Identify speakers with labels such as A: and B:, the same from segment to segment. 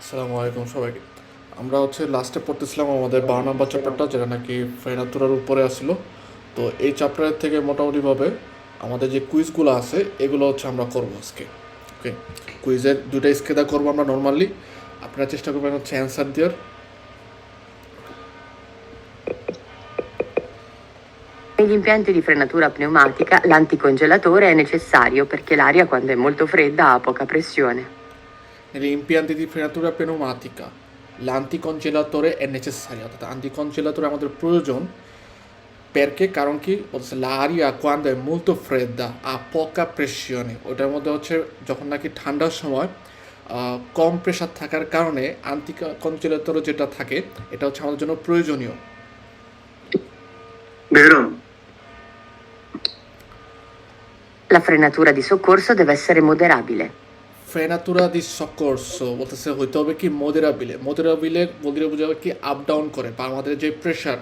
A: আসসালামু আলাইকুম সবাইকে। আমরা লাস্টে পড়তেছিলাম আমাদের 12 নম্বর চ্যাপ্টারটা, যেটা নাকি ফেনাতুরার উপরে আসছিল। তো এই চ্যাপ্টারের থেকে মোটামুটিভাবে আমাদের যে কুইজগুলো আছে এগুলো আমরা করবো আজকে। ওকে, কুইজের দুইটা স্কেদা করবো আমরা নর্মালি। আপনারা চেষ্টা করবেন অ্যান্সার দেওয়ার।
B: Negli impianti di frenatura pneumatica l'anticongelatore è necessario perché l'aria quando è molto fredda ha poca pressione.
A: Negli impianti di frenatura pneumatica l'anticongelatore è necessario, অর্থাৎ anticongelatore আমাদের প্রয়োজন। perché কারণ কি বলছে l'aria quando è molto fredda ha poca pressione, ওটার মধ্যে যখন নাকি ঠান্ডার সময় কম প্রেশার থাকার কারণে আন্টিকনজেলেটর যেটা থাকে এটা আমাদের জন্য প্রয়োজনীয়।
C: Vero?
B: La frenatura di soccorso deve essere moderabile.
A: ফ্রেনাতুরা দি সকর্সো বলতেছে হইতে হবে কি মদেরাবিলে। মদেরাবিলে বলতে বোঝাবে কি আপ ডাউন করে, বা আমাদের যে প্রেশার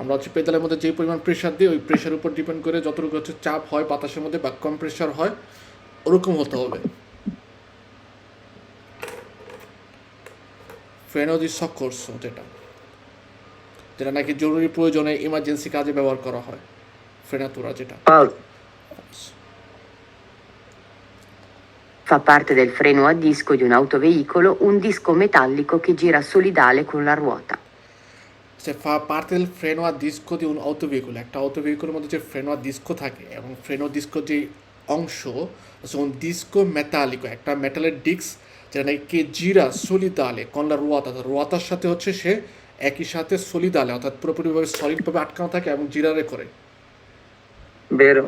A: আমরা পেদালের মধ্যে যে পরিমাণ প্রেশার দিই ওই প্রেশার উপর ডিপেন্ড করে যতটুকু চাপ হয় বাতাসের মধ্যে বা কম প্রেশার হয় ওরকম হতে হবে। ফ্রেনো দি সকর্সো যেটা যেটা নাকি জরুরি প্রয়োজনে ইমার্জেন্সি কাজে ব্যবহার করা হয়, ফ্রেনাতুরা যেটা।
B: Fa parte del freno a disco di un autoveicolo un disco metallico che gira solidale con la ruota.
A: সে ফা পার্টেল ফ্রেনো আর ডিস্কো দিয়ে অটোভেহিকুল, একটা অটোভেহিকুলের মধ্যে যে ফ্রেনো আর ডিস্কো থাকে এবং ফ্রেনো ডিস্কো যে অংশ ডিস্কো মেটালিকো, একটা মেটালের ডিস্ক যেটা নাকি জিরা সলিদালে কনলা রোয়াতা, রোয়াতার সাথে সে একই সাথে সলিদালে অর্থাৎ পুরোপুরিভাবে সলিডভাবে আটকানো থাকে এবং জিরারে করে।
C: Vero?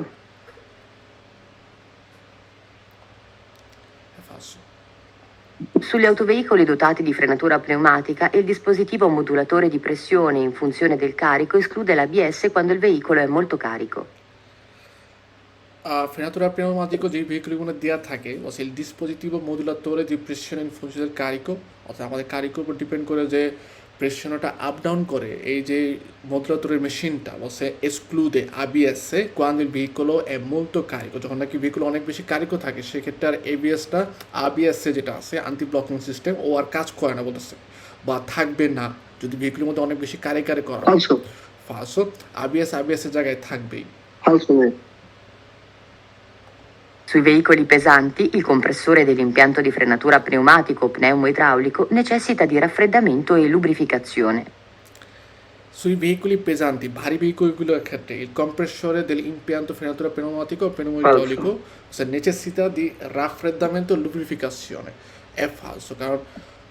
B: Sugli autoveicoli dotati di frenatura pneumatica il dispositivo modulatore di pressione in funzione del carico esclude l'ABS quando il veicolo è molto carico.
A: Frenatura pneumatico যে ভেহিকুলগুলো দেওয়া থাকে il dispositivo modulatore di pressione in funzione del carico, অর্থাৎ আমাদের কারিকোর উপর depend করে যে প্রেশনটা up down করে এই যে মডুলাটরের মেশিনটা এক্সক্লুডে আবিএসে quando il veicolo è molto carico, যখন নাকি ভেহিকুল অনেক বেশি কারিকো থাকে সেক্ষেত্রে আর এবিএসটা আবিএসে যেটা আছে আন্টি ব্লকিং সিস্টেম ও আর কাজ করে না বলতেছে, বা থাকবে না যদি ভেহিকুলের মধ্যে অনেক বেশি কারে করা হয়। ফালসো আবিএসের জায়গায় থাকবেই।
B: Sui veicoli pesanti il compressore dell'impianto di frenatura pneumatico o pneumoidraulico necessita di raffreddamento e lubrificazione.
A: Sui veicoli pesanti, ভারী ভেহিকুলগুলোর ক্ষেত্রে il compressore dell'impianto frenatura pneumatico o pneumoidraulico necessita di raffreddamento e lubrificazione. è falso, কারণ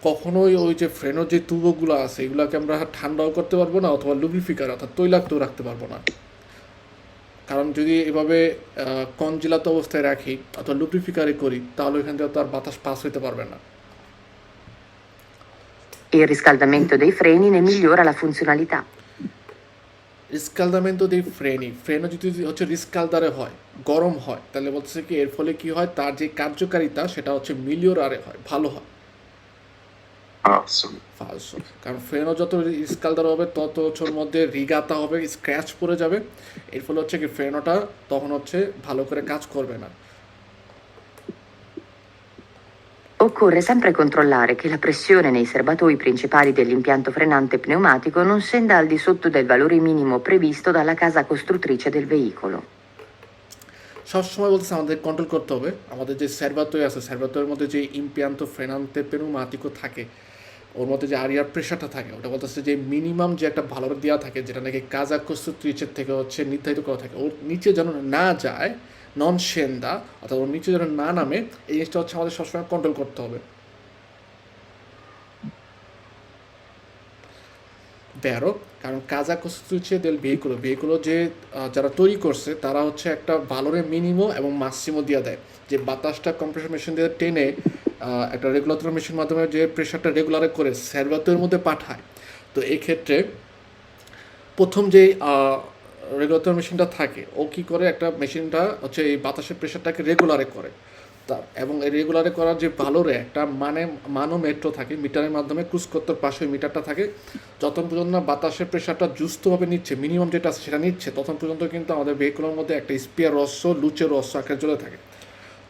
A: কখনোই ওই যে ফ্রেনোর যে তুবোগুলো আছে এগুলোকে আমরা ঠান্ডাও করতে পারবো না অথবা লুব্রিফিকার অর্থাৎ তৈলাক্তও রাখতে পারবো না। কারণ যদি এভাবে কনজেলাত অবস্থায় রাখি অথবা লুব্রিফিকারে করি তাহলে ওইখান থেকে তো আর বাতাস পাস হইতে পারবে না।
B: Il riscaldamento dei freni ne migliora la funzionalità.
A: রিস্কালদামেন্টো দি ফ্রেনো যদি রিস্কালদারে হয় গরম হয় তাহলে বলছে কি এর ফলে কি হয় তার যে কার্যকারিতা সেটা মিলিওরারে হয়, ভালো হয়। ফালসো, কারণ ফ্রেনো যত রিস্কালদার হবে তত ওর মধ্যে রিগাতা হবে, স্ক্র্যাচ পড়ে যাবে, এর ফলে কি ফ্রেনোটা তখন ভালো করে কাজ করবে না।
B: Occorre sempre controllare che la pressione nei serbatoi principali dell'impianto frenante pneumatico non scenda al di sotto del valore minimo previsto dalla casa costruttrice del veicolo.
A: সবসময় বলতেছে আমাদের কন্ট্রোল করতে হবে আমাদের যে সার্ভাতোই আছে সার্ভাতোয়ের মধ্যে যে ইম্পিয়ান্তো ফ্রেনান্তে পেনুমাটিকো থাকে ওর মধ্যে যে আরিয়ার প্রেশারটা থাকে ওটা বলতেছে যে মিনিমাম যে একটা ভালো দেওয়া থাকে যেটা নাকি কাজা কস্তুত্রিচের থেকে নির্ধারিত করা থাকে ওর নিচে যেন না যায়, নন সেন্দা অর্থাৎ ওর নিচে যেন না নামে, এই জিনিসটা আমাদের সবসময় কন্ট্রোল করতে হবে। বেরো, কারণ কাজা কস্তুচে দেল ভেহিকুলো যে যারা তৈরি করছে তারা একটা ভালোরে মিনিমো এবং মাক্সিমো দিয়ে দেয়, যে বাতাসটা কম্প্রেসর মেশিন দিয়ে টেনে একটা রেগুলেটর মেশিন মাধ্যমে যে প্রেশারটা রেগুলারে করে সার্ভাতোয়ের মধ্যে পাঠায়। তো এই ক্ষেত্রে প্রথম যে রেগুলেটর মেশিনটা থাকে ও কী করে একটা মেশিনটা এই বাতাসের প্রেশারটাকে রেগুলারে করে এবং এই রেগুলারে করার যে ভালোরে একটা মানোমেট্রো থাকে মিটারের মাধ্যমে ক্রুজ করতে পাশে ওই মিটারটা থাকে, যতক্ষণ পর্যন্ত না বাতাসের প্রেশারটা জুস্তভাবে নিচ্ছে মিনিমাম যেটা আছে সেটা নিচ্ছে তখন পর্যন্ত কিন্তু আমাদের ভেহিকুলের মধ্যে একটা স্পিয়ার রস্য লুচের রস্য আকারে চলে থাকে।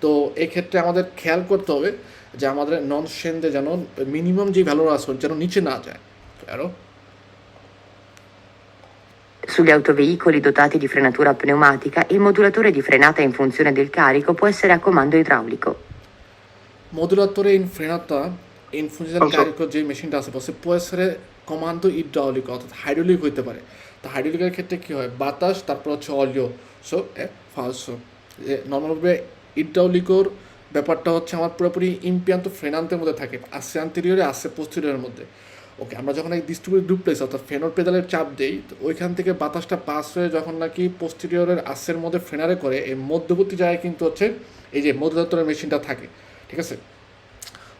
A: তো এই ক্ষেত্রে আমাদের খেয়াল করতে হবে যে আমাদের নন scende যেন মিনিমাম যে ভ্যালু আছে যেন নিচে না যায়। Chiaro?
B: Sugli autoveicoli dotati di frenatura pneumatica, il modulatore di frenata in funzione del carico può essere a comando idraulico.
A: Modulatore in frenata in funzione del
C: Also,
A: carico যে মেশিনটা আছে বলছে può essere comando idraulico অর্থাৎ hydraulic হইতে পারে। তো হাইড্রোলিকের ক্ষেত্রে কি হয় বাতাস তারপর হচ্ছে অলিও সো ফালসো নর্মালভাবে ইড্রাউলিকোর ব্যাপারটা হচ্ছে আমার পুরোপুরি ইম্পিয়ান্তো ফ্রেনান্তের মধ্যে থাকে আসে আন্তেরিয়রে আসে পোস্টেরিয়রের মধ্যে। ওকে আমরা যখন এই ডিস্ট্রিবিউট ডুপ্লেক্স অর্থাৎ ফ্রেনোর পেদালের চাপ দেই তো ওইখান থেকে বাতাসটা পাস হয়ে যখন নাকি পোস্টেরিয়রের আসের মধ্যে ফ্রেনারে করে এই মধ্যবর্তী জায়গায় কিন্তু হচ্ছে এই যে মধ্যদত্তরের মেশিনটা থাকে, ঠিক আছে।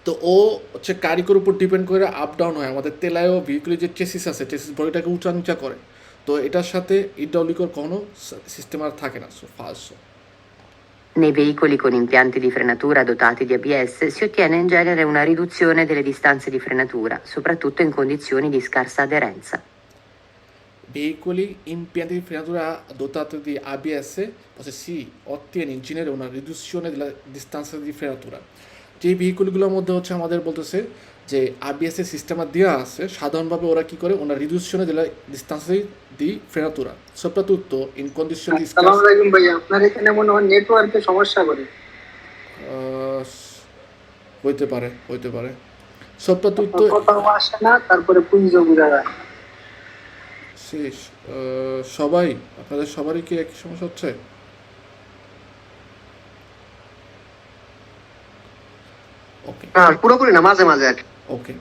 A: তো ও হচ্ছে কারিকর উপর ডিপেন্ড করে আপ ডাউন হয় আমাদের তেলায়ও ভেহিকুলের যে চেসিস আছে চেসিস বডিটাকে উঁচা নিচা করে। তো এটার সাথে ইড্রাউলিকর কোনো সিস্টেম আর থাকে না, so ফালসো।
B: Nei veicoli con impianti di frenatura dotati di ABS si ottiene in genere una riduzione delle distanze di frenatura, soprattutto in condizioni di scarsa aderenza.
A: Veicoli impianti di frenatura dotati di ABS, si ottiene in genere una riduzione della distanza di frenatura. যে ভেহিকুলগুলোর মধ্যে হচ্ছে আমাদের বলতেছে যে ABS এর system দেওয়া আছে সাধারণভাবে ওরা কি করে una riduzione della distanza di frenatura, soprattutto in condizioni di
C: আসসালামু
A: scarsa
C: আলাইকুম ভাইয়া, আপনার এখানে মনে হয় নেটওয়ার্কের সমস্যা করে।
A: হইতে পারে
C: আপনার
A: soprattutto
C: কথাও আসে না, তারপরে পুঞ্জ বোঝা যায়।
A: শেষ সবাই আপনাদের সবারই কি একই সমস্যা হচ্ছে? ওকে
C: পুরোপুরি না, মাঝে মাঝে আর কি।
A: ওকে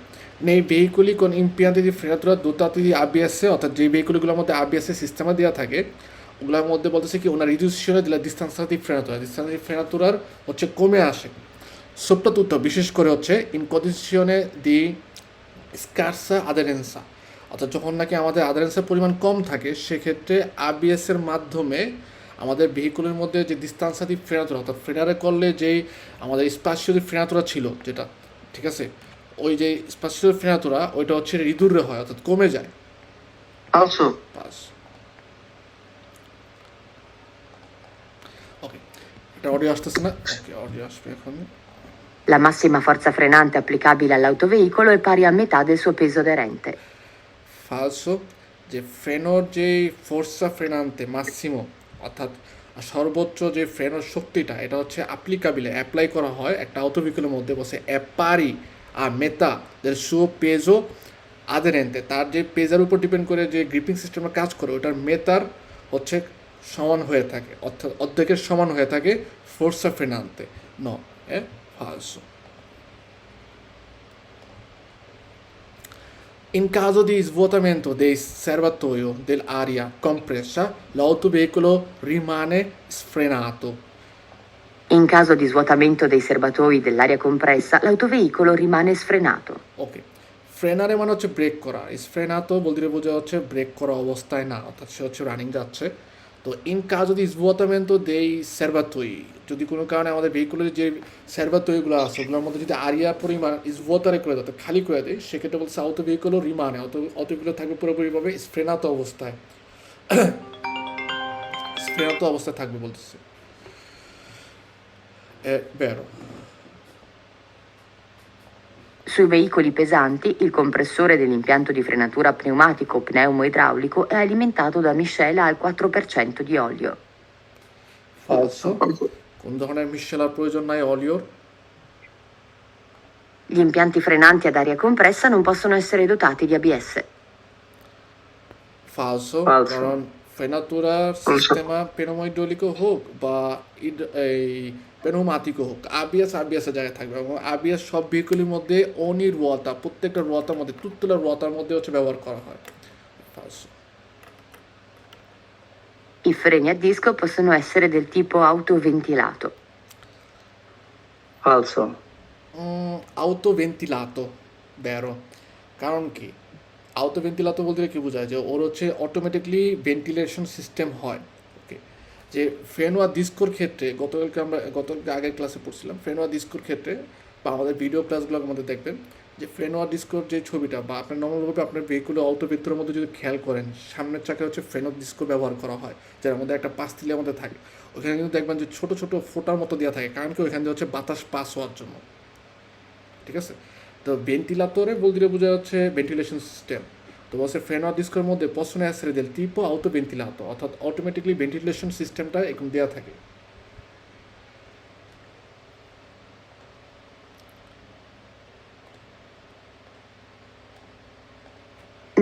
A: nei veicoli con impianti di frenatura dotati di ABS অর্থাৎ যে ভেহিকুলগুলোর মধ্যে ABS এর সিস্টেমে দেওয়া থাকে ওগুলোর মধ্যে বলতেছে কি una riduzione della distanza di frenatura, distanza di frenatura হচ্ছে কমে আসে soprattutto বিশেষ করে হচ্ছে in condizione di scarsa aderenza অর্থাৎ যখন নাকি আমাদের আদারেন্সের পরিমাণ কম থাকে সেক্ষেত্রে ABS এর মাধ্যমে আমাদের ভেহিকুলের মধ্যে যে ডিস্টান্সা দি ফ্রেনাতুরা অর্থাৎ ফ্রেনারে করলে যেই আমাদের স্পাসিও দি ফ্রেনাতুরা ছিল যেটা, ঠিক আছে, ওই যে স্পাসিও ফ্রেনাতুরা ওইটা হচ্ছে রিদুরে হয় অর্থাৎ কমে যায়।
C: Also,
A: পাস ওকে এটা অডিও আসতেছে না? ওকে অডিও আসবে এখন।
B: La massima forza frenante applicabile all'autoveicolo è pari a metà del suo peso aderente.
A: ফালসো যে ফ্রেনোর যে ফোর্সা ফ্রেনান্তে মাসিমো অর্থাৎ সর্বোচ্চ যে ফ্রেনোর শক্তিটা এটা হচ্ছে অ্যাপ্লিকাবিলে অ্যাপ্লাই করা হয় একটা অটোভিকুলের মধ্যে বসে অ্যাপারি আর মেতা দের সুও পেজো আদেরেন্তে তার যে পেজার উপর ডিপেন্ড করে যে গ্রিপিং সিস্টেমটা কাজ করে ওটার মেতার হচ্ছে সমান হয়ে থাকে অর্থাৎ অর্ধেকের সমান হয়ে থাকে ফোর্সা ফ্রেনান্তে ন এ ফালসো। In caso di svuotamento dei serbatoio dell'aria compressa, l'autoveicolo rimane sfrenato.
B: In caso di svuotamento dei serbatoi dell'aria compressa, l'autoveicolo rimane sfrenato.
A: ওকে ফ্রেনারে মানে হচ্ছে ব্রেক করা, স্ফ্রেনাতো বলতে বোঝা হচ্ছে ব্রেক করা অবস্থায় না অর্থাৎ সে হচ্ছে রানিং যাচ্ছে। তো ইন কাজো দি svuotamento dei serbatoio যদি কোনো কারণে আমাদের ভেহিকুলের যে সেরবাতইগুলো আছে ওগুলোর মধ্যে যদি আরিয়া পরিমাণ স্ভোতারে করে দেয় খালি করে দেয় সেক্ষেত্রে বলছে অটো ভেহিকুলও রিমানে অটোগুলো থাকবে পুরোপুরিভাবে স্ফ্রেনাতো অবস্থায় স্ফ্রেনাতো অবস্থায় থাকবে বলতেছে। Vero.
B: Sui veicoli pesanti, il compressore dell'impianto di frenatura pneumatico o pneumo-idraulico è alimentato da miscela al 4% di olio.
A: Falso. কোন ধরনের মিশেলার প্রয়োজন নাই অলিওর?
B: Gli impianti frenanti ad aria compressa non possono essere dotati di ABS.
A: ফালসো
C: Falso.
A: কারণ ফ্রেনাতুরার সিস্টেমা পেনোমাইড্রোলিকও হোক বা এই পেনোমাটিকও হোক আবিএস এর জায়গায় থাকবে এবং আবিএস সব ভেহিকুলের মধ্যে অনি রুয়াতা প্রত্যেকটা রুয়াতার মধ্যে তুত্তুলা রুয়াতার মধ্যে হচ্ছে ব্যবহার করা হয়। ফালসো।
B: I freni a disco possono essere del tipo autoventilato.
C: Also,
A: autoventilato, vero, কারণ কি autoventilato বলতে কি বোঝায় যে ওর হচ্ছে অটোমেটিকলি ভেন্টিলেশন সিস্টেম হয়। ওকে যে ফ্রেনোয়া ডিস্কোর ক্ষেত্রে গতকালকে আগের ক্লাসে পড়ছিলাম ফ্রেনোয়া ডিস্কোর ক্ষেত্রে বা আমাদের ভিডিও ক্লাসগুলোর মধ্যে দেখবেন যে ফ্রেনোয়া ডিস্কোর যে ছবিটা বা আপনার নর্মালভাবে আপনার ভেহিকুলে অটোভেক্টরের মধ্যে যদি খেয়াল করেন সামনের চাকায় হচ্ছে ফ্রেনো ডিস্কো ব্যবহার করা হয় যার মধ্যে একটা পাস্তিলের মধ্যে থাকে ওখানে কিন্তু দেখবেন যে ছোটো ছোটো ফোটার মতো দেওয়া থাকে কারণ কি ওইখান দিয়ে হচ্ছে বাতাস পাস হওয়ার জন্য। ঠিক আছে? তো ভেন্টিলাতরে বলতে বোঝা যাচ্ছে ভেন্টিলেশন সিস্টেম। তো বলছে freno a disco এর মধ্যে possono essere del tipo autoventilato, অর্থাৎ অটোমেটিকলি ভেন্টিলেশন সিস্টেমটা এরকম দেওয়া থাকে।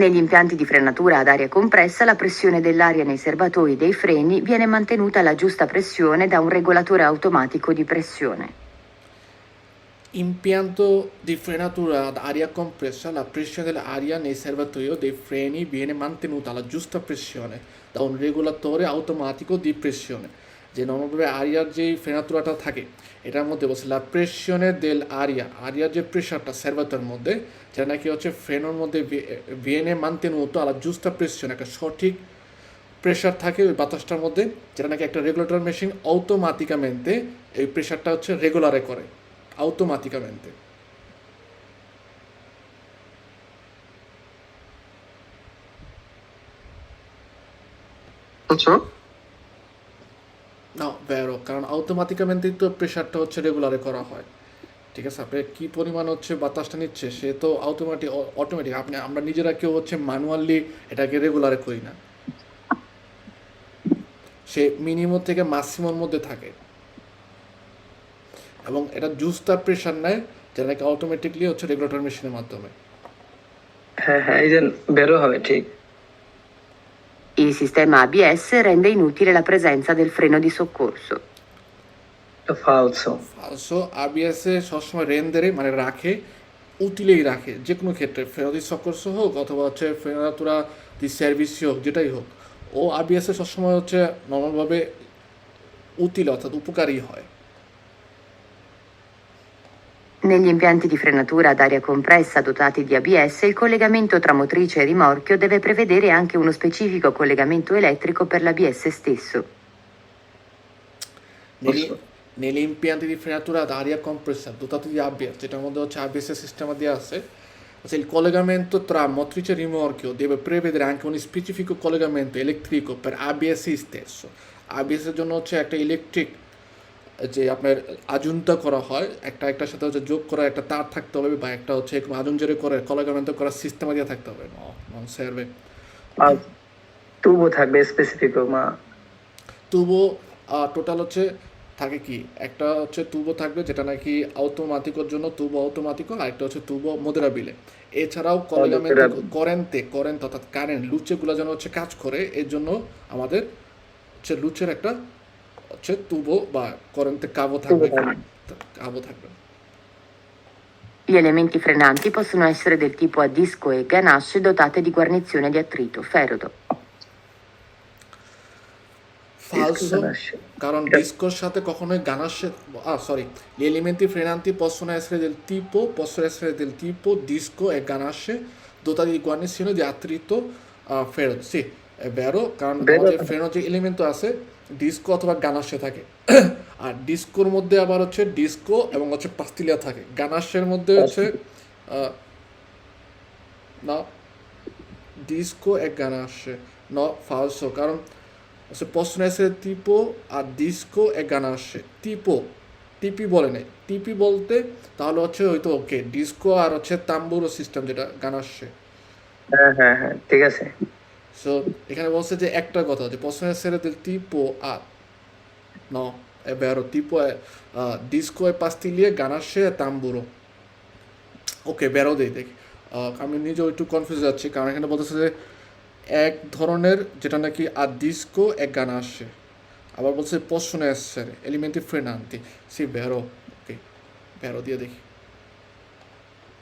B: Negli impianti di frenatura ad aria compressa la pressione dell'aria nei serbatoi dei freni viene mantenuta alla giusta pressione da un regolatore automatico di pressione.
A: Impianto di frenatura ad aria compressa, la pressione dell'aria nei serbatoio dei freni viene mantenuta alla giusta pressione da un regolatore automatico di pressione। যে নর্মালভাবে আরিয়ার যে ফ্রেনাতুরাটা থাকে এটার মধ্যে বলছে লা প্রেশনে দেল আরিয়ার যে প্রেশারটা সার্ভাতোর মধ্যে যেটা নাকি হচ্ছে ফ্রেনোর মধ্যে ভিয়েনে মানতেনুতো আলা জুস্টা প্রেশন একটা সঠিক প্রেশার থাকে ওই বাতাসটার মধ্যে, যেটা নাকি একটা রেগুলেটর মেশিন অটোমাটিকামেন্তে এই প্রেশারটা হচ্ছে রেগুলারে করে automaticamente।
C: বলছো
A: না ভেরো, কারণ automaticamente তো প্রেশারটা হচ্ছে রেগুলারে করা হয়। ঠিক আছে, আপনি কি পরিমাণ হচ্ছে বাতাসটা নিচ্ছে সে তো অটোমেটিক আমরা নিজেরা কেউ হচ্ছে ম্যানুয়ালি এটাকে রেগুলারে করি না, সে মিনিমাম থেকে ম্যাক্সিমাম মধ্যে থাকে এবং এটা জুস্তা প্রেশার নেয় যেটা নাকি অটোমেটিকলি হচ্ছে রেগুলেটর মেশিনের মাধ্যমে।
D: হ্যাঁ হ্যাঁ, এই যে বেরো হবে ঠিক।
B: Il sistema ABS rende inutile la presenza del freno di soccorso.
D: ফালসো
A: ফালসো আরবিএস এ সবসময় রেন্ডারে মানে রাখে, উতিলেই রাখে যে কোনো ক্ষেত্রে ফেরতি সকর্স হোক অথবা হচ্ছে ফেরাতুরা দি সার্ভিসি হোক যেটাই হোক, ও আরবিএস এ সবসময় হচ্ছে নর্মালভাবে উতিল অর্থাৎ উপকারী হয়।
B: Negli impianti di frenatura ad aria compressa dotati di ABS, il collegamento tra motrice e rimorchio deve prevedere anche uno specifico collegamento elettrico per l'ABS stesso.
A: Negli impianti di frenatura ad aria compressa dotati di ABS, যেটার মধ্যে হচ্ছে ABS sistema দেওয়া আছে, il collegamento tra motrice e rimorchio deve prevedere anche un specifico collegamento elettrico per ABS stesso। ABS এর জন্য হচ্ছে একটা electric যে আপনার আজুনটা করা হয় একটা একটার সাথে হচ্ছে যোগ করা একটা তার থাকতে হবে বা একটা হচ্ছে এরকম আজুন জেরে করে কলেগামেন্ট করার সিস্টেম দিয়ে থাকতে হবে। নন সার্ভে
D: আর তুবো থাকবে স্পেসিফিক মা
A: তুবো টোটাল হচ্ছে থাকে কি, একটা হচ্ছে তুবো থাকবে যেটা নাকি অটোমাটিকর জন্য তুবো অটোমাটিকো, আর একটা হচ্ছে তুবো মোদেরাবিলে। এছাড়াও কলেগামেন্ট করেন্ট অর্থাৎ কারেন্ট লুচেগুলো যেন হচ্ছে কাজ করে এর জন্য আমাদের হচ্ছে লুচের একটা হচ্ছে তুবো বা করেন্টে কাবো থাকবে। কাবো থাকবে।
B: Gli elementi frenanti possono essere del tipo a disco e ganasce dotate di guarnizione di attrito ferodo.
A: Falso, কারণ ডিস্কোর সাথে কখনোই গানাশে gli elementi frenanti possono essere del tipo disco e ganasce dotati di guarnizione di attrito ferro। sì, è vero, কারণ আমাদের ফ্রেনো যে element আছে disco অথবা গানাশে থাকে, আর ডিস্কোর মধ্যে আবার হচ্ছে ডিস্কো এবং হচ্ছে পাস্তিলিয়া থাকে, গানাশের মধ্যে হচ্ছে না disco e ganasce no falso, কারণ se possono essere tipo a disco e ganasce tipo টিপি বলে নেই, টিপি বলতে তাহলে হচ্ছে হয়তো ওকে ডিস্কো আর হচ্ছে তাম্বুরো সিস্টেম যেটা গানাসে।
D: হ্যাঁ হ্যাঁ হ্যাঁ ঠিক আছে।
A: সো এখানে বলছে যে একটা কথা যে possono essere del tipo a no è vero tipo è disco e pastiglie ganasce e tamburo। ওকে বেরো দেই দেখি, আমি নিজেও একটু কনফিউজ যাচ্ছি কারণ এখানে বলতেছে যে এক ধরনের যেটা নাকি আর ডিস্কো এক গানা আসে, আবার বলছে possono essere elementi frenanti। sì vero, ok vero দিয়ে দেখি।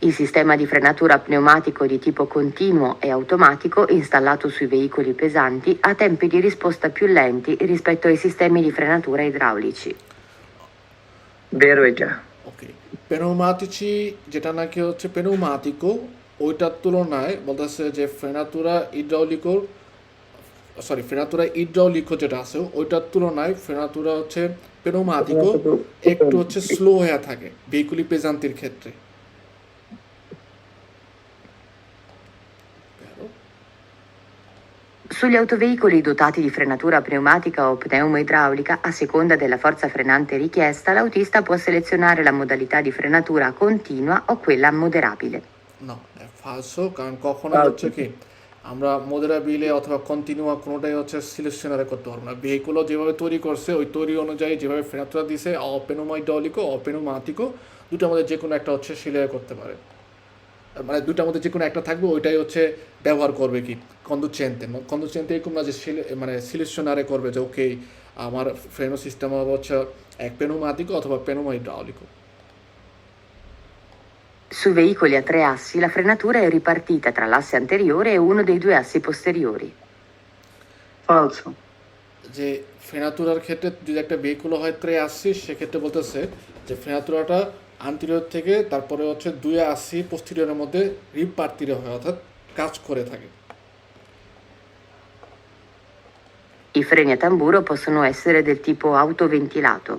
B: Il sistema di frenatura pneumatico di tipo continuo e automatico installato sui veicoli pesanti ha tempi di risposta più lenti rispetto ai sistemi di frenatura idraulici.
D: বেরো এটা
A: ওকে পেনোমাটিচি যেটা নাকি হচ্ছে পেনোমাটিকো ওইটার তুলনায় বলতেছে যে ফ্রেনাতুরা ইড্রাউলিকো যেটা আছে ওইটার তুলনায় ফ্রেনাতুরা হচ্ছে পেনোমাটিকো একটু হচ্ছে স্লো হয়ে থাকে ভেহিকুলি পেজান্তির ক্ষেত্রে।
B: Sugli autoveicoli dotati di frenatura pneumatica o pneumoidraulica, a seconda della forza frenante richiesta, l'autista può selezionare la modalità di frenatura continua o quella moderabile.
A: না, ফালসো, কারণ কখনোই হচ্ছে কি আমরা মডারেবল অথবা কন্টিনিউয়া কোনোটাই হচ্ছে সিলেকশনারে করতে পারবো না। ভেহিকুলও যেভাবে তৈরি করছে ওই তৈরি অনুযায়ী যেভাবে ফেনাতুরা দিছে অপেনোমাইডলিকো অপেনোমাতিকো দুটার মধ্যে যে কোনো একটা হচ্ছে সিলেক্ট করতে পারে, মানে দুটার মধ্যে যে কোনো একটা থাকবে ওইটাই হচ্ছে ব্যবহার করবে কি কন্দুচেন্তে এরকম না যে মানে সিলেকশনারে করবে যে ওকে আমার ফ্রেনো সিস্টেম হবে হচ্ছে এক পেনোমাতিকো অথবা পেনোমাইডলিকো।
B: Sui veicoli a tre assi la frenatura è ripartita tra l'asse anteriore e uno dei due assi posteriori.
C: ফালসো।
A: যে ফেনাতুরার ক্ষেত্রে যদি একটা ভেহিকুল হয় ত্রে আসছি সেক্ষেত্রে বলতেছে যে ফেনাতুরাটা আন্তিরিয়র থেকে তারপরে হচ্ছে 2 আসি পোস্টিরিয়রের মধ্যে রিপার্টিরে হয়, অর্থাৎ কাজ করে থাকে।
B: I freni a tamburo possono essere del tipo autoventilato.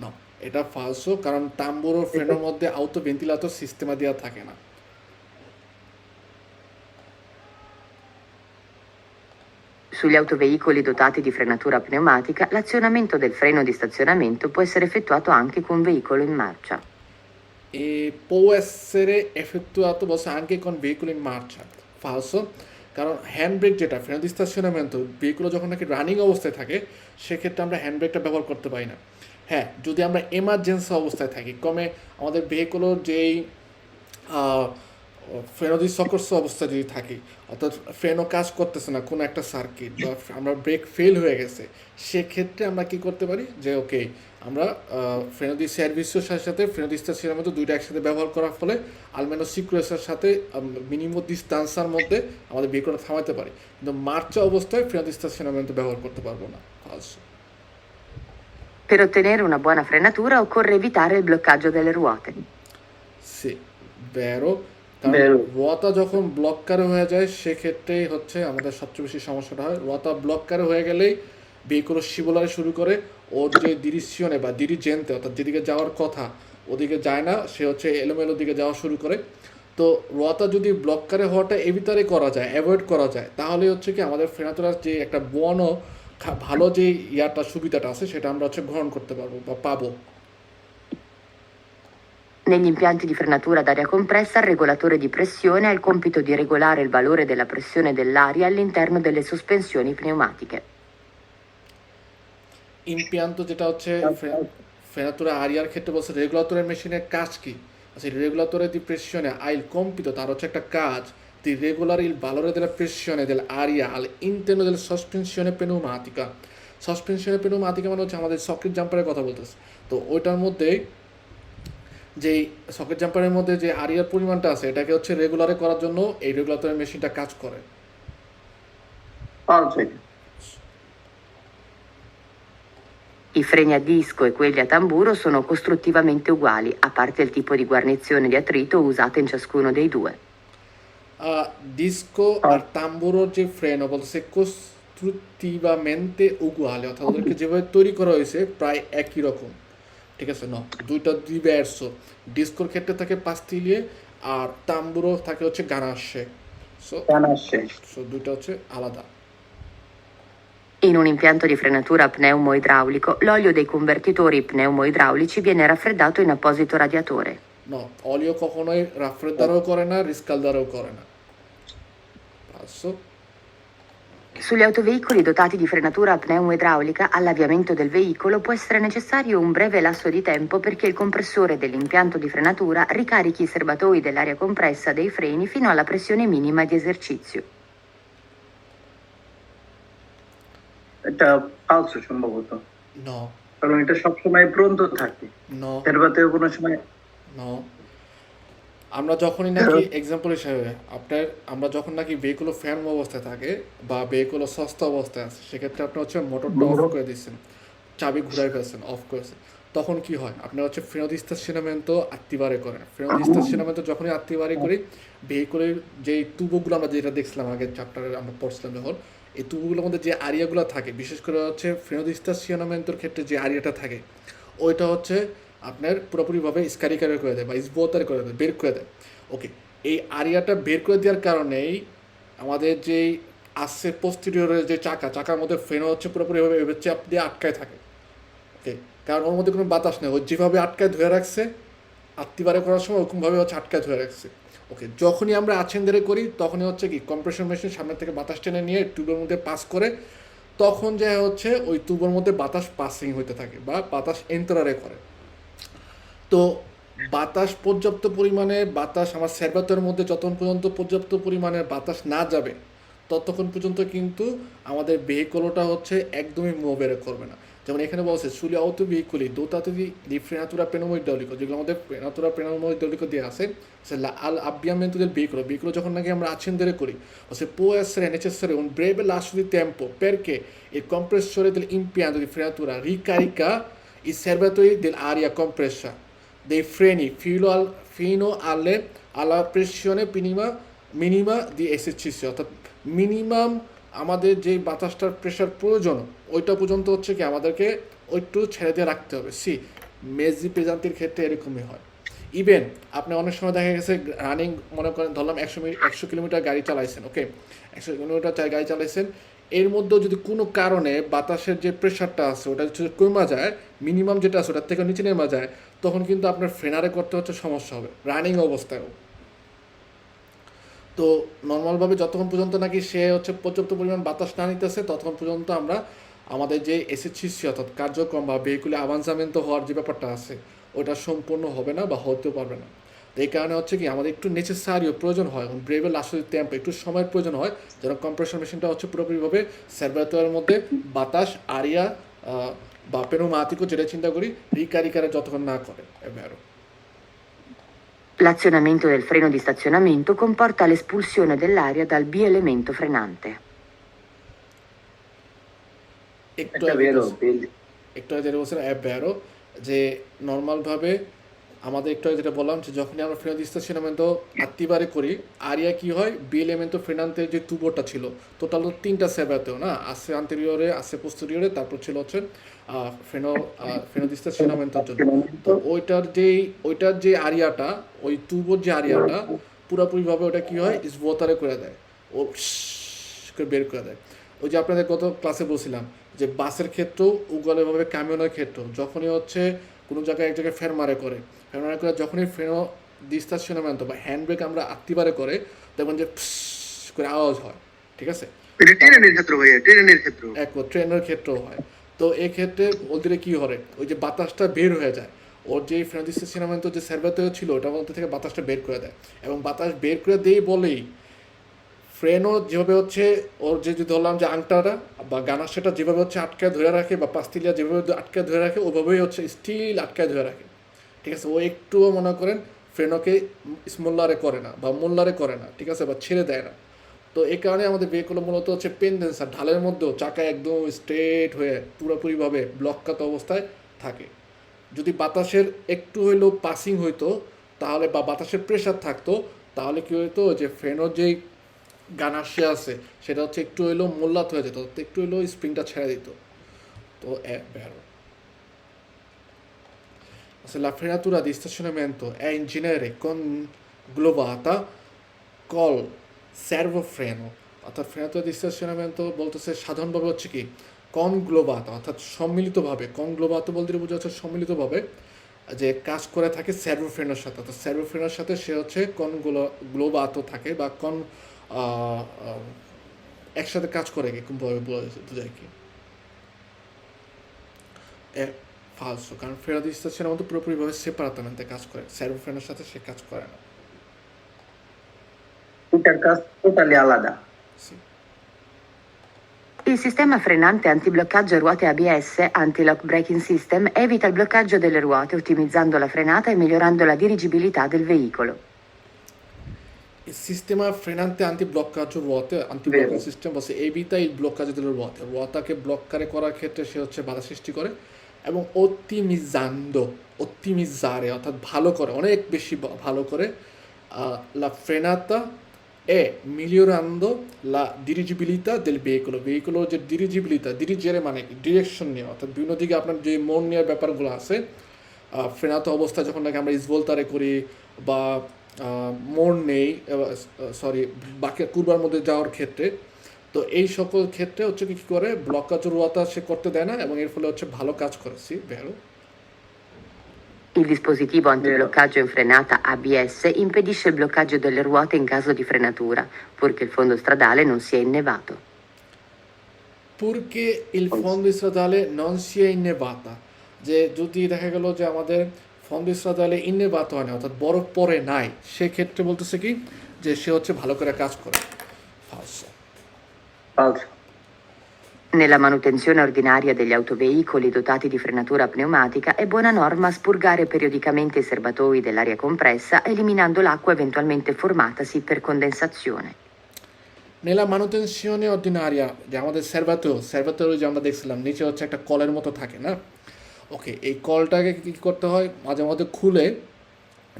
A: না, এটা ফালসো, কারণ তাম্বুরো ফ্রেনের মধ্যে আউটো ভেন্টিলেটর সিস্টেমা দেওয়া থাকে না।
B: Sugli autoveicoli dotati di frenatura pneumatica, l'azionamento del freno di stazionamento può essere effettuato anche con veicolo in marcia.
A: E può essere effettuato anche con veicoli in marcia. Falso, কারণ Handbrake যেটা ফ্রেনো দি স্টাশনামেন্টো vehicle যখন নাকি running অবস্থায় থাকে সেক্ষেত্রে আমরা হ্যান্ডব্রেকটা ব্যবহার করতে পারি না। হ্যাঁ, যদি আমরা এমার্জেন্সি অবস্থায় থাকি, কমে আমাদের ভেহিকুলের যেই ফ্রেনো দি সকর্স অবস্থা যদি থাকি, অর্থাৎ ফ্রেনও কাজ করতেছে না কোনো একটা সার্কিট বা আমরা ব্রেক ফেল হয়ে গেছে, সেক্ষেত্রে আমরা কি করতে পারি যে ওকে আমরা ফ্রেনো দি সার্ভিসের সাথে সাথে ফ্রেনো দি স্টাশনের মধ্যে দুইটা একসাথে ব্যবহার করার ফলে আলমেনো সিকুয়েন্সের সাথে মিনিমাম ডিস্টান্সার মধ্যে আমাদের ভেহিকুলটা থামাতে পারি, কিন্তু মার্চা অবস্থায় ফ্রেনো দি স্টাশনামেন্টো ব্যবহার করতে পারবো না। ফালসো।
B: Per ottenere una buona frenatura occorre evitare il bloccaggio delle ruote.
A: সে বেরো, কারণ
D: বেরো।
A: রোয়াতা যখন ব্লককারে হয়ে যায় সেক্ষেত্রেই হচ্ছে আমাদের সবচেয়ে বেশি সমস্যাটা হয়। রোয়াতা ব্লককারে হয়ে গেলেই ভেহিকুল শিবলারে শুরু করে, ওর যে ডিরেকশনে বা ডিরিজেন্টে অর্থাৎ যেদিকে যাওয়ার কথা ওদিকে যায় না, সে হচ্ছে এলোমেলো দিকে যাওয়া শুরু করে। তো রোয়াতা যদি ব্লককারে হওয়াটা এভিতারে করা যায়, অ্যাভয়েড করা যায়, তাহলে হচ্ছে কি আমাদের ফ্রেনাতুরার যে একটা বনো ভালো যে ইয়াটা সুবিধাটা আছে সেটা আমরা হচ্ছে গ্রহণ করতে পারবো বা পাবো।
B: Negli impianti di frenatura ad aria compressa, il regolatore di pressione ha il compito di regolare il valore della pressione dell'aria all'interno delle sospensioni pneumatiche.
A: ইম্পিয়ান্তো যেটা হচ্ছে ফ্রেনাতুরা আরিয়ার ক্ষেত্রে বলছে রেগুলেটরের মেশিনের কাজ কি, আচ্ছা রেগুলেটরে দি প্রেসিone ha il compito, তার হচ্ছে একটা কাজ di regolare il valore della pressione dell'aria all'interno della sospensione pneumatica। সাসপেনশনে পেনোমাতিকা মানে হচ্ছে আমাদের সকেট জাম্পারের কথা বলতেছে, তো ওইটার মধ্যে যেই সকেট জাম্পারের মধ্যে যে আরিয়ার পরিমাণটা আছে এটাকে হচ্ছে রেগুলারে করার জন্য এই রেগুলেটরের মেশিনটা কাজ করে।
C: ফালসো।
B: I freni a disco e quelli a tamburo sono costruttivamente uguali, a parte il tipo di guarnizione di attrito usata in ciascuno dei due.
A: ডিস্কো আর তাম্বুরোর যে ফ্রেন বলতেছে কনস্ট্রাকটিভamente উগুয়ালে, অর্থাৎ ওদেরকে যেভাবে তৈরি করা হয়েছে প্রায় একই রকম, ঠিক আছে না, দুইটা ডিভার্সো। ডিস্কোর ক্ষেত্রে থাকে পাস্তিলিয়ে আর তাম্বুরো থাকে হচ্ছে গানাশে, সো দুইটা হচ্ছে আলাদা।
B: In un impianto di frenatura pneumoidraulico, l'olio dei convertitori pneumoidraulici viene raffreddato in apposito radiatore.
A: না, অলিও কখনোই রাফ্রেদারও করে না, রিস্কালদারও করে না। পাঁচশো।
B: Sugli autoveicoli dotati di frenatura pneumoidraulica, all'avviamento del veicolo può essere necessario un breve lasso di tempo perché il compressore dell'impianto di frenatura ricarichi i serbatoi dell'aria compressa dei freni fino alla pressione minima di esercizio.
D: এটা ফালসো সম্ভবত,
A: No,
D: কারণ এটা সবসময় প্রন্ত থাকে,
A: no,
D: এর বাদেও কোনো সময়
A: no। আমরা যখনই নাকি এক্সাম্পল হিসাবে আমরা যখন নাকি ভেহিকুলো ফ্যান অবস্থায় থাকে বা ভেহিকুলো সস্তা অবস্থায় আছে সেক্ষেত্রে আপনি হচ্ছে মোটরটা অফ করে দিচ্ছেন, চাবি ঘুরাই ফেলছেন, অফ করেছেন, তখন কি হয় আপনার হচ্ছে ফ্রেনো দি স্টাশনামেন্টো attivare করেন। ফ্রেনো দি স্টাশনামেন্টো যখনই attivare করি ভেহিকুলের যেই তুবোগুলো আমরা যেটা দেখছিলাম আগের চ্যাপ্টারে আমরা পড়ছিলাম যখন, এই তুবোগুলোর মধ্যে যে আরিয়াগুলো থাকে বিশেষ করে হচ্ছে ফ্রেনো দি স্টাশনামেন্টোর ক্ষেত্রে যে আরিয়াটা থাকে ওইটা হচ্ছে আপনার পুরোপুরিভাবে স্কারিকারে করে দেয় বা স্বোতার করে দেয়, বের করে দেয়। ওকে, এই আরিয়াটা বের করে দেওয়ার কারণেই আমাদের যেই আসছে পোস্টেরিয়রের যে চাকার মধ্যে ফ্রেনও হচ্ছে পুরোপুরিভাবে এভাবে চাপ দিয়ে আটকায় থাকে। ওকে, কারণ ওর মধ্যে কোনো বাতাস নেই, ও যেভাবে আটকায় ধরে রাখছে আত্মীবারে করার সময় ওরকমভাবে হচ্ছে আটকায় ধরে রাখছে। ওকে, যখনই আমরা আছেন্দারে করি তখনই হচ্ছে কি কম্প্রেশন মেশিন সামনে থেকে বাতাস টেনে নিয়ে টিউবের মধ্যে পাস করে, তখন যে হচ্ছে ওই টিউবের মধ্যে বাতাস পাসিং হইতে থাকে বা বাতাস এন্টারে করে। তো বাতাস পর্যাপ্ত পরিমাণে বাতাস আমার সেরবাতের মধ্যে যতক্ষণ পর্যন্ত পর্যাপ্ত পরিমাণে বাতাস না যাবে ততক্ষণ পর্যন্ত কিন্তু আমাদের ভেহিকলটা হচ্ছে একদমই মুভ বের করবে না। যেমন এখানে বলছে সুলি auto veicoli dotati di frenatura pneumoidraulica, যেগুলো আমাদের frenatura pneumoidraulica দিয়ে আছে al avviamento del veicolo, veicolo যখন নাকি আমরা accendere করি, se può essere necessario un breve lasso di tempo perché il compressore dell'impianto di frenatura ricarica i serbatoi dell'aria compressa dei freni fino alla pressione minima di esercizio, অর্থাৎ minimum আমাদের যে বাতাসটার pressure প্রয়োজন ওইটা পর্যন্ত হচ্ছে কি আমাদেরকে একটু ছেড়ে দিয়ে রাখতে হবে। মেজি পেজান্তির ক্ষেত্রে এরকমই হয়। ইভেন আপনি অনেক সময় দেখা গেছে রানিং, মনে করেন ধরলাম 100 কিলোমিটার গাড়ি চালাইছেন, ওকে, 100 কিলোমিটার গাড়ি চালাইছেন, এর মধ্যেও যদি কোনো কারণে বাতাসের যে প্রেশারটা আছে ওটা যদি কমে যায়, মিনিমাম যেটা আছে ওটার থেকে নিচে নেমে যায়, তখন কিন্তু আপনার ফ্রেনারে করতে হচ্ছে সমস্যা হবে রানিং অবস্থায়ও। তো নর্মালভাবে যতক্ষণ পর্যন্ত নাকি সে হচ্ছে পর্যাপ্ত পরিমাণ বাতাস না নিতেছে ততক্ষণ পর্যন্ত আমরা আমাদের যে এসএসসি অর্থাৎ কার্যক্রম বা ভেহিকুলে আভান্সামেন্ট হওয়ার যে ব্যাপারটা আছে ওটা সম্পূর্ণ হবে না বা হতেও পারবে না। তো এই কারণে হচ্ছে কি আমাদের একটু নেসেসারিও প্রয়োজন হয়, ব্রেভেল আসলে টেম্পো একটু সময়ের প্রয়োজন হয় যেন কম্প্রেশন মেশিনটা হচ্ছে পুরোপুরিভাবে সেরবাতোয়ার মধ্যে বাতাস আরিয়া বা পেনোমাতিকও যেটা চিন্তা করি রিকারিকারে যতক্ষণ না করে এবারও।
B: L'azionamento del freno di stazionamento comporta l'espulsione dell'aria dal bielemento frenante.
A: একটু
D: È
A: আগে
D: vero,
A: একটু আগে যেটা বলছিলাম অ্যাবারও, যে নর্মালভাবে আমাদের একটু আগে যেটা বললাম যে যখনই আমরা ফ্রেনো দিস্তাসিনামেন্টো আত্মিবারে করি আরিয়া কি হয়, বি এলিমেন্টো ফ্রেনান্তের যে তুবোটা ছিল টোটাল 3টা সেবাতেও না, আসে আন্তেরিয়রে আসে পোস্টেরিয়রে, তারপর ছিল হচ্ছে ফ্রেনো দিস্তাসিনামেন্টোর জন্য। তো ওইটার যে আরিয়াটা, ওই তুবোর যে আরিয়াটা পুরোপুরিভাবে ওটা কি হয় ইসবোতারে করে দেয়, ও করে বের করে দেয়। ওই যে আপনাদের গত ক্লাসে বলছিলাম যে বাসের ক্ষেত্রেও উগলেভাবে ক্যামিয়নের ক্ষেত্রেও যখনই হচ্ছে কোনো জায়গায় এক জায়গায় ফেরমারে করে যখনই ফ্রেনো দিস্তাসিনামেন্টো বা হ্যান্ড ব্রেক আমরা আত্মিবারে করে দেখবেন যে করে আওয়াজ হয়, ঠিক আছে,
C: এটা ট্রেনের ক্ষেত্রে ভাইয়া, ট্রেনের ক্ষেত্রে
A: এক ট্রেনের ক্ষেত্রেও হয়। তো এই ক্ষেত্রে ওদের কি করে ওই যে বাতাসটা বের হয়ে যায়, ওর যে ফ্রেনো দিস্তাসিনামেন্টো যে সার্ভেতেও ছিল ওটার মধ্যে থেকে বাতাসটা বের করে দেয়, এবং বাতাস বের করে দেই বলেই ফ্রেনও যেভাবে হচ্ছে ওর যে যদি ধরলাম যে আংটাটা বা গানাশাটা যেভাবে হচ্ছে আটকায় ধরে রাখে বা পাস্তিলিয়া যেভাবে আটকায় ধরে রাখে ওভাবেই হচ্ছে স্টিল আটকায় ধরে রাখে, ঠিক আছে, ও একটুও মনে করেন ফ্রেনোকে স্মোল্লারে করে না বা মোল্লারে করে না, ঠিক আছে, বা ছেড়ে দেয় না। তো এই কারণে আমাদের ভেহিকুলো মূলত হচ্ছে পেন্ডেন্সার ঢালের মধ্যেও চাকা একদম স্ট্রেট হয়ে পুরোপুরিভাবে ব্লককাত অবস্থায় থাকে। যদি বাতাসের একটু হইলেও পাসিং হইতো তাহলে বা বাতাসের প্রেশার থাকতো তাহলে কী হইতো যে ফ্রেনোর যেই গানাশে আছে সেটা হচ্ছে একটু হইলেও মোল্লাত হয়ে যেত, একটু হইলেও স্প্রিংটা ছেড়ে দিত। তো vero. Se la frenatura di stazionamento è in genere conglobata col servofreno, অর্থাৎ ফ্রেনাতুরা দি স্টেশনামেন্টো বলতেছে সাধারণভাবে হচ্ছে কি কনগ্লোবাত অর্থাৎ সম্মিলিতভাবে, কনগ্লোবাত বলতে বোঝা যাচ্ছে সম্মিলিতভাবে যে কাজ করে থাকে সার্ভোফ্রেনের সাথে, অর্থাৎ সার্ভোফ্রেনের সাথে সে হচ্ছে গ্লোবাত থাকে বা একসাথে কাজ করে কি বোঝায় কি ফালসো, কারণ ফ্রেনো দি স্টেশনামেন্টো পুরোপুরিভাবে সেপারাতamente কাজ করে, সার্ভোফ্রেনের সাথে সে কাজ করে না।
D: এটার কাজ টোটালি আলাদা।
A: Sì.
B: Il sistema frenante antibloccaggio a ruote ABS, Anti-Lock Braking System, evita il bloccaggio delle ruote ottimizzando la frenata e migliorando la dirigibilità del veicolo.
A: Il sistema frenante anti-bloccaggio ruote, anti-blocking system বলছে evita il bloccaggio delle ruote, রুয়াটাকে ব্লককারে করার ক্ষেত্রে সে হচ্ছে বাধা সৃষ্টি করে এবং ottimizzare অর্থাৎ ভালো করে, অনেক বেশি ভালো করে la frenata e migliorando la dirigibilità del veicolo, veicolo যে dirigere মানে ডিরেকশন নিয়ে, অর্থাৎ বিভিন্ন দিকে আপনার যে মন নেওয়ার ব্যাপারগুলো আছে ফ্রেনাতো অবস্থায় যখন নাকি আমরা ইসভোলতারে করি বা মোড় নেই, বাকি কুরবার মধ্যে যাওয়ার ক্ষেত্রে তো এই সকল ক্ষেত্রে হচ্ছে কি করে ব্লকাজ রুয়াতা সে করতে দেয় না এবং এর ফলে হচ্ছে ভালো কাজ করে। C ভেরো।
B: Il dispositivo antibloccaggio in frenata ABS impedisce il bloccaggio delle ruote in caso di frenatura, purché il fondo stradale non sia innevato.
A: Purché il fondo stradale non sia innevato, যে যদি দেখা গেল যে আমাদের ফন্দ stradale innevato হয় না, অর্থাৎ বরফ পড়ে নাই, সেক্ষেত্রে বলতেছে কি যে সে হচ্ছে ভালো করে কাজ করে। Falso.
D: Falso.
B: Nella manutenzione ordinaria degli autoveicoli dotati di frenatura pneumatica è buona norma spurgare periodicamente i serbatoi dell'aria compressa, eliminando l'acqua eventualmente formatasi per condensazione.
A: Nella manutenzione ordinaria যে আমাদের সার্ভাটোর যে আমরা দেখছিলাম নিচে হচ্ছে একটা কলের মতো থাকে না, ওকে, এই কলটাকে কী করতে হয় মাঝে মধ্যে খুলে,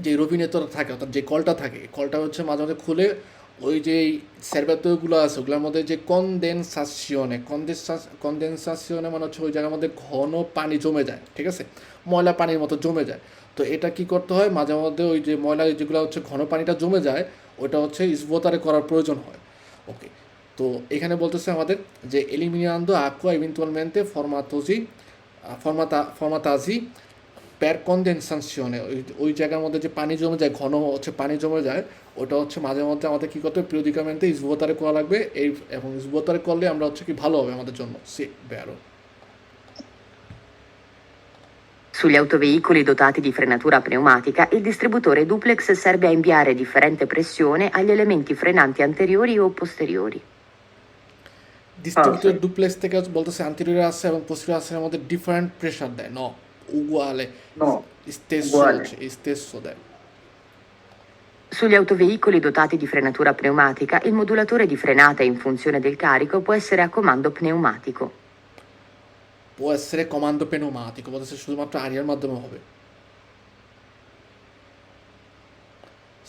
A: যে রবিনেতর থাকে অর্থাৎ যে কলটা থাকে এই কলটা হচ্ছে মাঝে মধ্যে খুলে ওই যে সার্ভাটোগুলো আছে ওগুলোর মধ্যে যে কনডেনসাসিওনে মানে হচ্ছে ওই জায়গার মধ্যে ঘন পানি জমে যায়, ঠিক আছে, ময়লা পানির মতো জমে যায়। তো এটা কি করতে হয় মাঝে মধ্যে ওই যে ময়লা যেগুলো হচ্ছে ঘন পানিটা জমে যায় ওটা হচ্ছে ইসবোতারে করার প্রয়োজন হয়। ওকে, তো এখানে বলতেছে আমাদের যে এলিমিনান্দো আকুয়া ইভেন্টুয়ালমেন্টে ফর্মাতাজি প্যার কনডেনসাসিওনে ওই জায়গার মধ্যে যে পানি জমে যায় ঘন হচ্ছে পানি জমে যায় ওটা হচ্ছে মাঝে মধ্যে আমাদের কী করতে হবে পিরিয়ডিকামেন্টে ইসবোতারে করা লাগবে, এই এবং ইসবোতারে করলে আমরা হচ্ছে কি ভালো হবে আমাদের জন্য। সি বেরো।
B: Sugli autoveicoli dotati di frenatura pneumatica, il distributore duplex serve a inviare differente pressione agli elementi frenanti anteriori o posteriori.
A: Distributor duplex থেকে বলতেছে অ্যান্টেরিয়র আছে এবং পোস্টেরিয়র আছে এর মধ্যে ডিফারেন্ট প্রেশার দেয়, ন উগুয়ালে
D: No.
A: স্টেসো
D: Uguale.
A: স্টেসো দেয়।
B: Sugli autoveicoli dotati di frenatura pneumatica, il modulatore di frenata in funzione del carico può essere a comando pneumatico.
A: può essere comando pneumatico, বলতেছে শুধুমাত্র আরিয়ার মাধ্যমে হবে।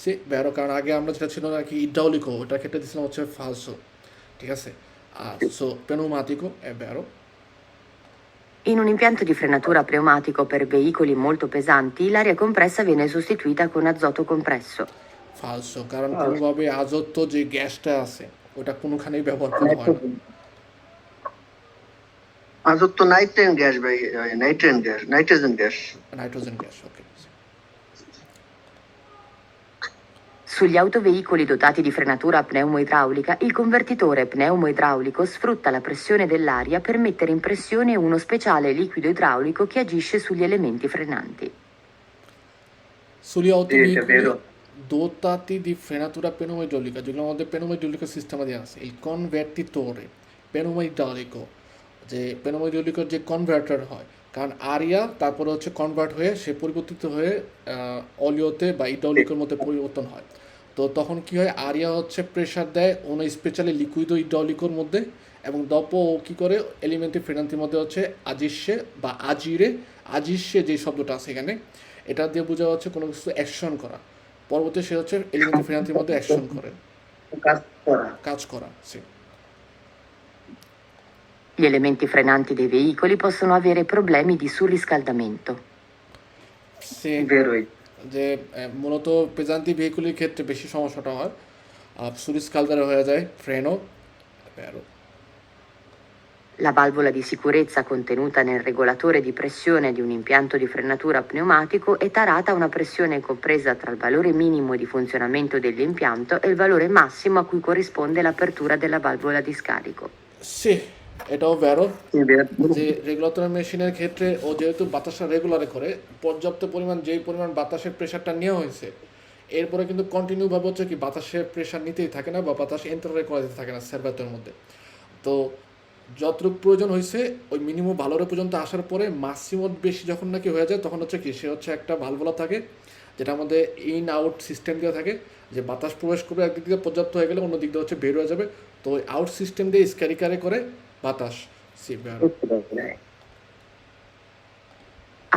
A: সে বেরো, কারণ আগে আমরা যেটা ছিল নাকি ইড্রাউলিকো ওটার ক্ষেত্রে দিয়েছিলাম হচ্ছে ফালসো, ঠিক আছে, আর so pneumatico è vero.
B: In un impianto di frenatura pneumatico per veicoli molto pesanti, l'aria compressa viene sostituita con azoto compresso.
A: ফালসো, কারণ কোনোভাবে আজত্ব যে গ্যাসটা আছে ওটা কোনোখানেই ব্যবহার করা হয় না।
C: আজব নাইট্রেন গ্যাস ভাই, nitrogen gas, nitrogen gas.
A: Nitrogen gas, okay.
B: Sugli autoveicoli dotati di frenatura pneumoidraulica, il convertitore pneumoidraulico sfrutta la pressione dell'aria per mettere in pressione uno speciale liquido idraulico che agisce sugli elementi frenanti.
A: Sugli autoveicoli
D: vero.
A: dotati di frenatura pneumoidraulica, যেগুলোর মধ্যে pneumoidraulico system দিয়ে আছে, il convertitore pneumoidraulico, যে pneumoidraulicoর যে converter হয়, কারণ area তারপরে হচ্ছে কনভার্ট হয়ে সে পরিবর্তিত হয়ে অলিওতে বা ইড্রাউলিকের মধ্যে পরিবর্তন হয়। তো তখন কি হয় আরিয়া হচ্ছে প্রেশার দেয় অন্য স্পেশালি লিকুইডো ইড্রাউলিকোর মধ্যে এবং দপো কী করে এলিমেন্টি ফ্রেনান্তির মধ্যে হচ্ছে আজিসে বা আজিসে যে শব্দটা আছে এখানে এটা দিয়ে বোঝা হচ্ছে কোনো কিছু অ্যাকশন করা, পরবর্তী সে হচ্ছে এলিমেন্টি ফ্রেনান্তির মধ্যে অ্যাকশন করে কাজ করা। সে
B: Gli elementi frenanti dei veicoli possono avere problemi di surriscaldamento.
A: সে
D: Vero.
A: যে মূলত পেজান্তি ভেহিকুলের ক্ষেত্রে বেশি সমস্যাটা হয়, সুরিস কালদারে হয়ে যায় ফ্রেনো প্যারো।
B: La valvola di sicurezza contenuta nel regolatore di pressione di un impianto di frenatura pneumatico è tarata a una pressione compresa tra il valore minimo di funzionamento dell'impianto e il valore massimo a cui corrisponde l'apertura della valvola di scarico.
A: সে এটাও ভ্যারো
D: Vero.
A: যে regulator মেশিনের ক্ষেত্রে ও যেহেতু বাতাসটা রেগুলারে করে পর্যাপ্ত পরিমাণ যেই পরিমাণ বাতাসের প্রেশারটা নেওয়া হয়েছে এরপরে কিন্তু কন্টিনিউভাবে হচ্ছে কি বাতাসের প্রেশার নিতেই থাকে না বা বাতাস এন্টারে করা যেতে থাকে না সার্ভারের মধ্যে। তো যতটুকু প্রয়োজন হয়েছে ওই মিনিমাম ভালোরে পর্যন্ত আসার পরে ম্যাক্সিমাম বেশি যখন নাকি হয়ে যায় তখন হচ্ছে কি সে হচ্ছে একটা ভালভোলা থাকে যেটা আমাদের ইন আউট সিস্টেম দিয়ে থাকে, যে বাতাস প্রবেশ করবে একদিক দিয়ে পর্যাপ্ত হয়ে গেলে অন্য দিক দিয়ে হচ্ছে বের হয়ে যাবে, তো ওই আউট সিস্টেম দিয়ে স্ক্যারিকারে করে বাতাস সি বেরো।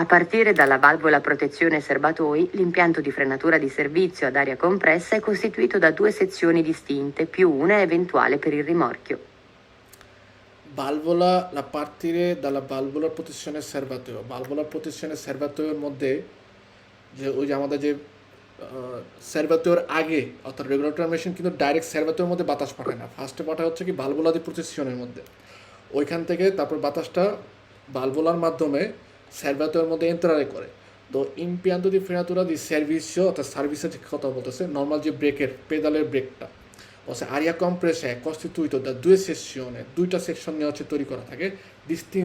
B: A partire dalla valvola protezione serbatoi, l'impianto di frenatura di servizio ad aria compressa è costituito da due sezioni distinte, più una eventuale per il rimorchio.
A: Valvola la partire dalla valvola protezione serbatoio, valvola protezione serbatoioর মধ্যে যে ওই যে আমাদের যে সার্ভাতোর আগে, অর্থাৎ regulator machine কিন্তু direct সার্ভাতোর মধ্যে বাতাস পাঠায় না, ফার্স্টে পাঠায় হচ্ছে কি ভালভোলা দি প্রসেসিওনের মধ্যে। ওইখান থেকে তারপর বাতাসটা ভালভোলার মাধ্যমে সার্ভাতোর মধ্যে এন্টারে করে। তো ইমপিয়ান্তো দি ফ্রেনাতুরা দি সার্ভিসিও, অর্থাৎ সার্ভিসের যে কথা বলতেছে নর্মাল যে ব্রেকের পেদালের ব্রেকটা, o sea, aria compressa è costituito da due sessioni, দুইটা সেকশন নিয়ে হচ্ছে তৈরি করা থাকে।